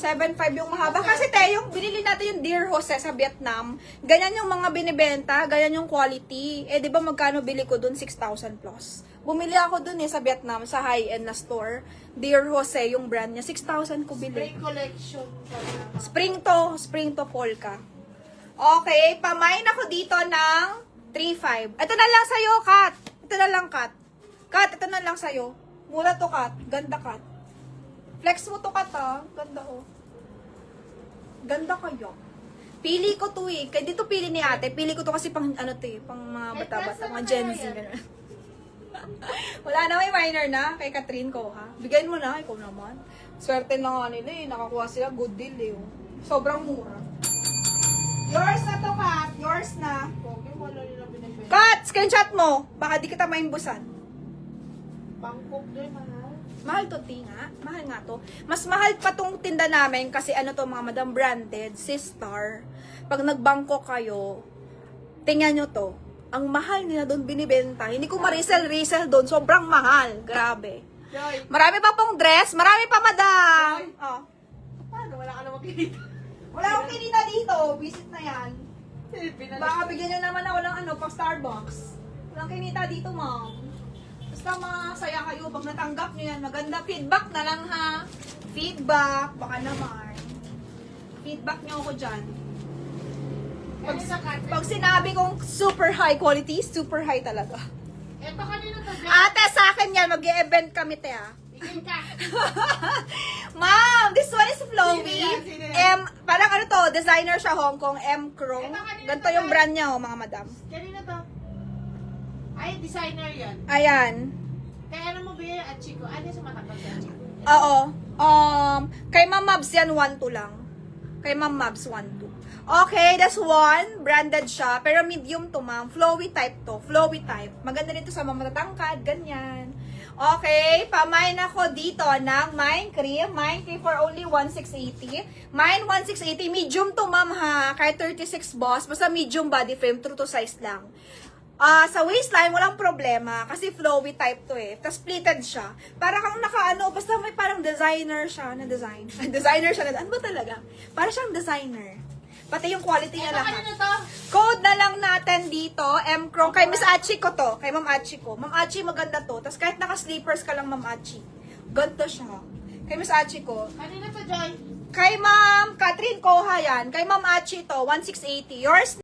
7.5 yung mahaba. Kasi yung binili natin yung Dear Jose sa Vietnam, ganyan yung mga binibenta, ganyan yung quality. Eh, di ba magkano bili ko dun? 6,000 plus. Bumili ako dun sa Vietnam, sa high-end na store. Dear Jose, yung brand niya. 6,000 ko bili. Spring collection. Spring to polka. Okay, pamain ako dito ng 3.5. Ito na lang sa'yo, Kat. Ito na lang, Kat. Kat, ito na lang sa'yo. Mura to, Kat. Ganda, Kat. Flex mo to, Kat, ha. Ganda, oh. Ganda kayo. Pili ko to, eh. Kaya dito pili ni ate. Pili ko to kasi pang, ano to, pang mga bata-bata, mga Gen Z. Ganun. Wala na, may minor na. Kay Catherine ko, ha. Bigyan mo na, ikaw naman. Swerte na nga nila, eh. Nakakuha sila. Good deal, eh. Oh. Sobrang mura. Yours na to, Kat. Yours na. Okay, wala nila binibenta. Kat, screenshot mo. Baka di kita maimbusan. Bangkok din, mahal. Mahal to, tinga. Mahal nga to. Mas mahal pa tong tinda namin kasi ano to, mga madam branded, Sistar. Pag nagbangko kayo, tingnan nyo to. Ang mahal nila doon binibenta. Hindi ko ma-resell doon. Sobrang mahal. Grabe. Joy, Marami pa pong dress. Marami pa, madam. Joy. Oh. paano? Wala ka na makikita. Wala akong kinita dito. Visit na yan. Binalik. Baka bigyan nyo naman ako ng pang Starbucks. Walang kinita dito, ma'am. Basta masaya kayo pag natanggap nyo yan. Maganda feedback na lang, ha? Feedback. Baka naman. Feedback nyo ako dyan. Pag sinabi kong super high quality, super high talaga. Eto kanina to, Joy. Ate, sa akin yan. Mag-e-event kami, te, ha? Ikaw ka. Ma'am, this one is flowy. Sino yan? Sino yan? Parang ano to, designer siya Hong Kong, M. Krong. Ganito yung brand niya, oh, mga madam. Kanina to. Ay, designer yan. Ayan. Kaya ano mo ba yung Achiko? Ano yung sumatakot si Achiko? Oo. Kay Ma'am Mabs yan, 1-2 lang. Kay Ma'am Mabs, 1-2. Okay, that's one. Branded siya. Pero medium to, ma'am. Flowy type to. Flowy type. Maganda rin to sa mga matatangkad. Ganyan. Okay, pamain ako dito ng Mind Cream. Mind Cream for only 1,680. Mine 1,680. Medium to, ma'am, ha. Kahit 36 boss. Basta medium body frame. True to size lang. Sa waistline, walang problema. Kasi flowy type to, eh. Tapos pleated siya. Para kang nakaano, basta may parang designer siya na design. Designer siya na, ano ba talaga? Para siyang designer. Pati yung quality niya Eto lahat. kanina to. Code na lang natin dito, M. Krong. Kay Miss Achi ko to. Kay Ma'am Achi ko. Ma'am Achi, maganda to. Tapos kahit naka-sleepers ka lang, Ma'am Achi. Ganda siya. Kay Miss Achi ko. Kanina to, Joy. Kay Ma'am Catherine Koha yan. Kay Ma'am Achi to, 1,680. Yours